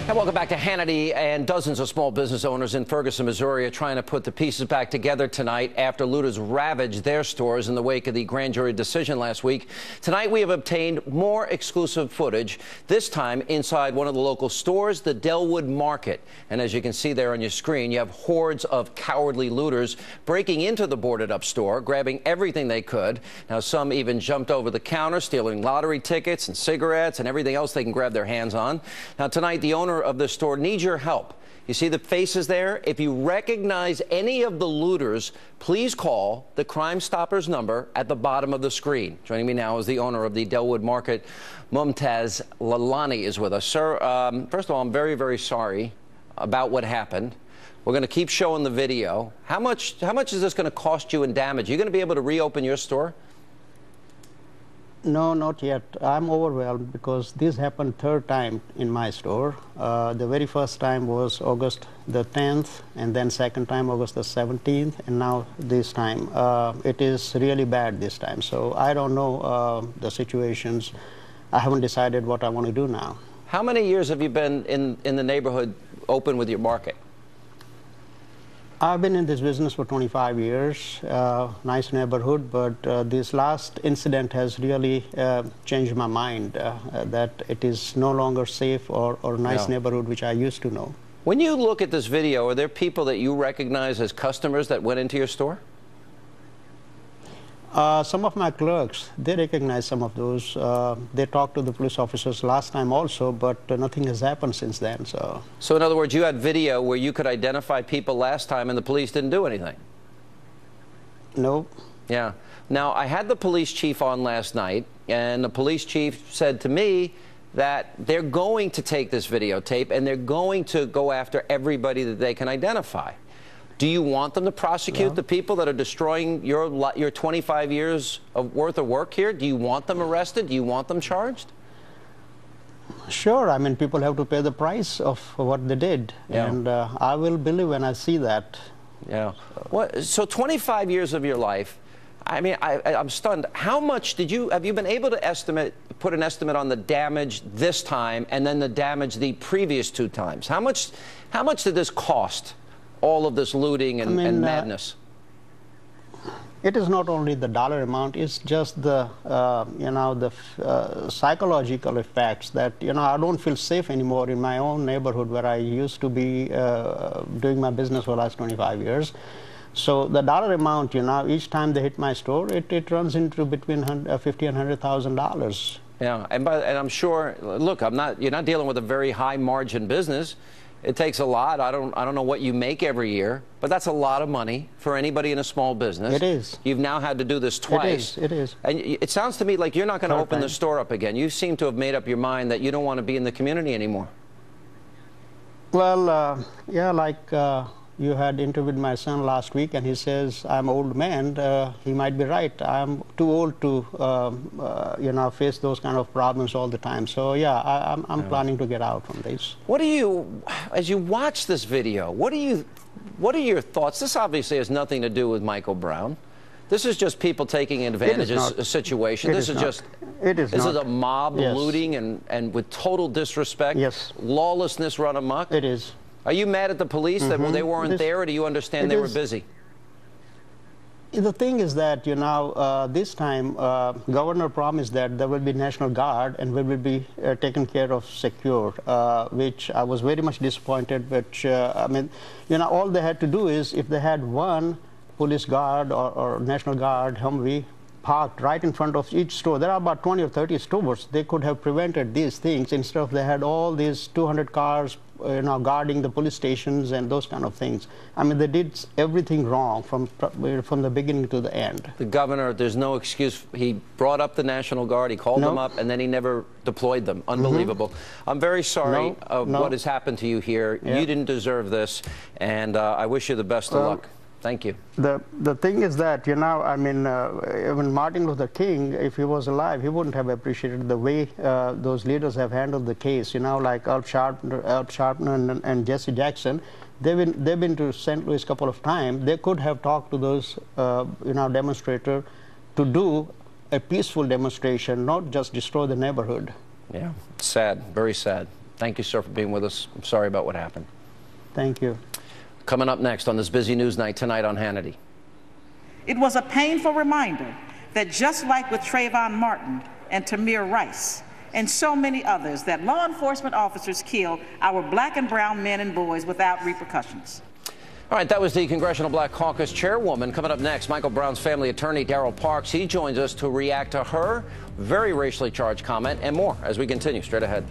And welcome back to Hannity. And dozens of small business owners in Ferguson, Missouri are trying to put the pieces back together tonight after looters ravaged their stores in the wake of the grand jury decision last week. Tonight we have obtained more exclusive footage, this time inside one of the local stores, the Delwood Market. And as you can see there on your screen, you have hordes of cowardly looters breaking into the boarded up store, grabbing everything they could. Now some even jumped over the counter, stealing lottery tickets and cigarettes and everything else they can grab their hands on. Now tonight the owner of the store needs your help. You see the faces there? If you recognize any of the looters, please call the Crime Stoppers number at the bottom of the screen. Joining me now is the owner of the Delwood Market, Mumtaz Lalani, is with us. Sir, first of all, I'm very, very sorry about what happened. We're going to keep showing the video. How much is this going to cost you in damage? Are you going to be able to reopen your store? No, not yet. I'm overwhelmed because this happened third time in my store. The very first time was August the 10th, and then second time August the 17th, and now this time. It is really bad this time. So I don't know the situations. I haven't decided what I want to do now. How many years have you been in the neighborhood open with your market? I've been in this business for 25 years, nice neighborhood, but this last incident has really changed my mind, that it is no longer safe or nice neighborhood, which I used to know. When you look at this video, are there people that you recognize as customers that went into your store? Some of my clerks, they recognize some of those. They talked to the police officers last time also, but nothing has happened since then. So in other words, you had video where you could identify people last time and the police didn't do anything? No. Yeah. Now, I had the police chief on last night, and the police chief said to me that they're going to take this videotape and they're going to go after everybody that they can identify. Do you want them to prosecute the people that are destroying your 25 years worth of work here? Do you want them arrested? Do you want them charged? Sure. I mean, people have to pay the price of what they did. Yeah. And I will believe when I see that. Yeah. So 25 years of your life, I mean, I'm stunned. How much have you been able to put an estimate on the damage this time and then the damage the previous two times? How much did this cost? All of this looting and madness. It is not only the dollar amount; it's just the psychological effects that I don't feel safe anymore in my own neighborhood where I used to be doing my business for the last 25 years. So the dollar amount, each time they hit my store, it runs into between $50,000 and $100,000. Yeah, and I'm sure. Look, you're not dealing with a very high margin business. It takes a lot. I don't know what you make every year, but that's a lot of money for anybody in a small business. It is. You've now had to do this twice. It is. And it sounds to me like you're not going to open the store up again. You seem to have made up your mind that you don't want to be in the community anymore. Well, yeah, like you had interviewed my son last week, and he says, I'm an old man. He might be right. I'm too old to, face those kind of problems all the time. So, yeah, I'm planning to get out from this. As you watch this video, what are your thoughts? This obviously has nothing to do with Michael Brown. This is just people taking advantage of a situation. This is a mob looting and with total disrespect. Yes. Lawlessness run amok. It is. Are you mad at the police that they weren't there, or do you understand they were busy? The thing is that, this time, Governor promised that there will be National Guard and we will be taken care of secure, which I was very much disappointed. But, I mean, all they had to do is, if they had one police guard or National Guard Humvee parked right in front of each store, there are about 20 or 30 stores, they could have prevented these things instead of they had all these 200 cars guarding the police stations and those kind of things. I mean, they did everything wrong from the beginning to the end. The governor, there's no excuse. He brought up the National Guard, he called them up, and then he never deployed them. Unbelievable. I'm very sorry of what has happened to you here. You didn't deserve this, and I wish you the best of luck. Thank you. The thing is that, I mean, even Martin Luther King, if he was alive, he wouldn't have appreciated the way those leaders have handled the case. Like Al Sharpton and Jesse Jackson, they've been to St. Louis a couple of times. They could have talked to those, demonstrators to do a peaceful demonstration, not just destroy the neighborhood. Yeah, sad, very sad. Thank you, sir, for being with us. I'm sorry about what happened. Thank you. Coming up next on this busy news night tonight on Hannity. It was a painful reminder that just like with Trayvon Martin and Tamir Rice and so many others, that law enforcement officers kill our black and brown men and boys without repercussions. All right, that was the Congressional Black Caucus chairwoman. Coming up next, Michael Brown's family attorney, Darryl Parks. He joins us to react to her very racially charged comment and more as we continue straight ahead.